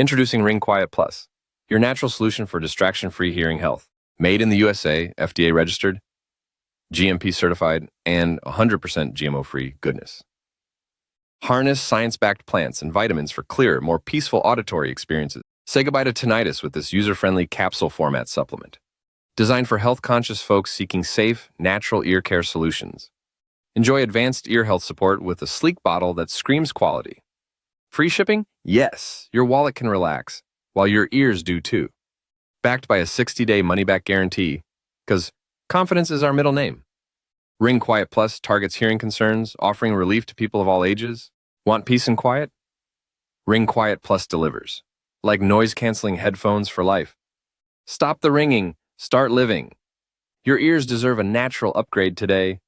Introducing Ring Quiet Plus, your natural solution for distraction-free hearing health. Made in the USA, FDA registered, GMP certified, and 100% GMO-free goodness. Harness science-backed plants and vitamins for clearer, more peaceful auditory experiences. Say goodbye to tinnitus with this user-friendly capsule format supplement. Designed for health-conscious folks seeking safe, natural ear care solutions. Enjoy advanced ear health support with a sleek bottle that screams quality. Free shipping? Yes, your wallet can relax, while your ears do too. Backed by a 60-day money-back guarantee, because confidence is our middle name. Ring Quiet Plus targets hearing concerns, offering relief to people of all ages. Want peace and quiet? Ring Quiet Plus delivers. Like noise-canceling headphones for life. Stop the ringing. Start living. Your ears deserve a natural upgrade today.